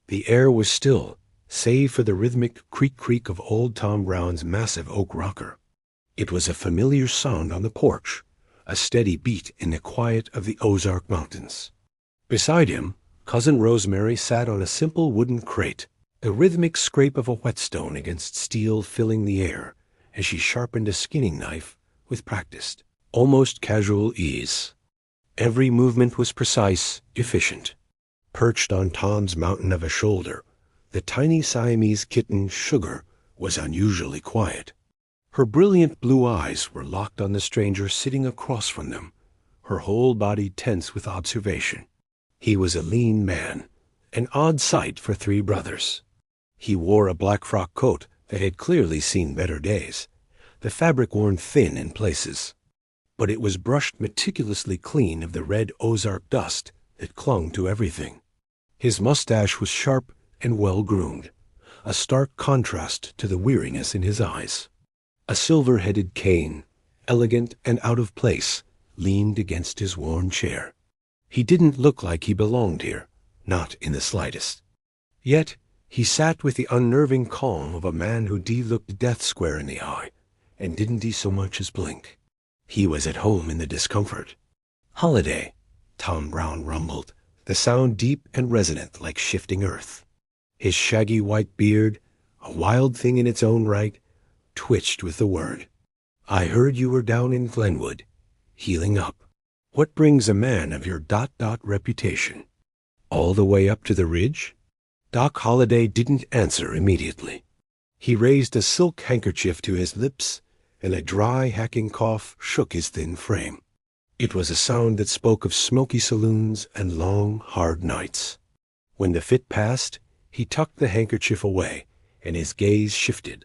The air was still, save for the rhythmic creak-creak of old Tom Brown's massive oak rocker. It was a familiar sound on the porch, a steady beat in the quiet of the Ozark Mountains. Beside him, Cousin Rosemary sat on a simple wooden crate, a rhythmic scrape of a whetstone against steel filling the air as she sharpened a skinning knife with practiced, almost casual ease. Every movement was precise, efficient. Perched on Tom's mountain of a shoulder, the tiny Siamese kitten Sugar was unusually quiet. Her brilliant blue eyes were locked on the stranger sitting across from them, her whole body tense with observation. He was a lean man, an odd sight for three brothers. He wore a black frock coat that had clearly seen better days, the fabric worn thin in places. But it was brushed meticulously clean of the red Ozark dust that clung to everything. His mustache was sharp and well-groomed, a stark contrast to the weariness in his eyes. A silver-headed cane, elegant and out of place, leaned against his worn chair. He didn't look like he belonged here, not in the slightest. Yet he sat with the unnerving calm of a man who looked death square in the eye, and didn't so much as blink. He was at home in the discomfort. "Holiday," Tom Brown rumbled, the sound deep and resonant like shifting earth. His shaggy white beard, a wild thing in its own right, twitched with the word. "I heard you were down in Glenwood, healing up. What brings a man of your ... reputation? All the way up to the ridge?" Doc Holliday didn't answer immediately. He raised a silk handkerchief to his lips, and a dry, hacking cough shook his thin frame. It was a sound that spoke of smoky saloons and long, hard nights. When the fit passed, he tucked the handkerchief away, and his gaze shifted,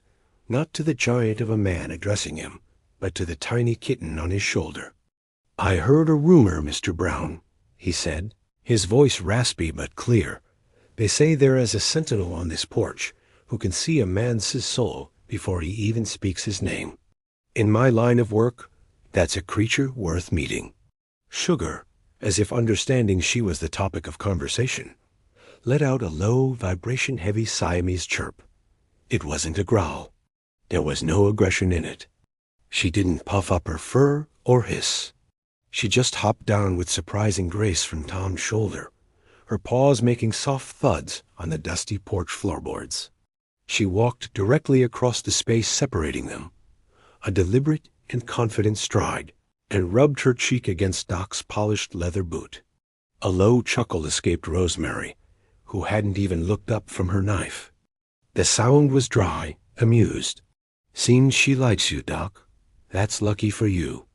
not to the giant of a man addressing him, but to the tiny kitten on his shoulder. "I heard a rumor, Mr. Brown," he said, his voice raspy but clear. "They say there is a sentinel on this porch who can see a man's soul before he even speaks his name. In my line of work, that's a creature worth meeting." Sugar, as if understanding she was the topic of conversation, let out a low, vibration-heavy Siamese chirp. It wasn't a growl. There was no aggression in it. She didn't puff up her fur or hiss. She just hopped down with surprising grace from Tom's shoulder, her paws making soft thuds on the dusty porch floorboards. She walked directly across the space separating them, a deliberate and confident stride, and rubbed her cheek against Doc's polished leather boot. A low chuckle escaped Rosemary, who hadn't even looked up from her knife. The sound was dry, amused. "Seems she likes you, Doc. That's lucky for you."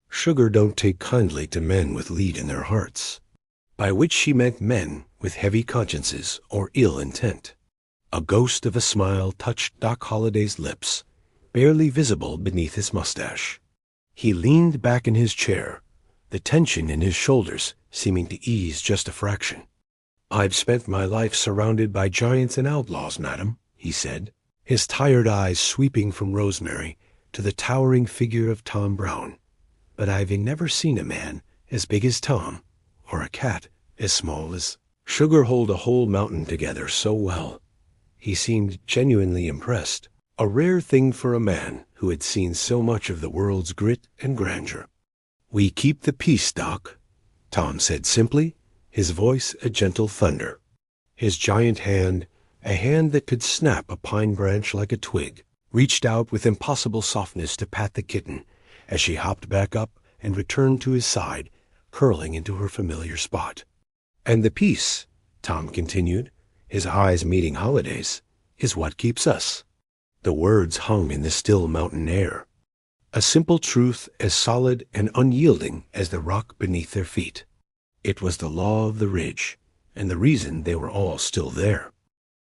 Sugar don't take kindly to men with lead in their hearts, by which she meant men with heavy consciences or ill intent. A ghost of a smile touched Doc Holliday's lips, barely visible beneath his mustache. He leaned back in his chair, the tension in his shoulders seeming to ease just a fraction. "I've spent my life surrounded by giants and outlaws, madam," he said, his tired eyes sweeping from Rosemary to the towering figure of Tom Brown. "But I've never seen a man as big as Tom, or a cat as small as—" Sugar held a whole mountain together so well. He seemed genuinely impressed, a rare thing for a man who had seen so much of the world's grit and grandeur. "We keep the peace, Doc," Tom said simply, his voice a gentle thunder. His giant hand, a hand that could snap a pine branch like a twig, reached out with impossible softness to pat the kitten as she hopped back up and returned to his side, curling into her familiar spot. "And the peace," Tom continued, his eyes meeting Holliday's, "is what keeps us." The words hung in the still mountain air, a simple truth as solid and unyielding as the rock beneath their feet. It was the law of the ridge, and the reason they were all still there.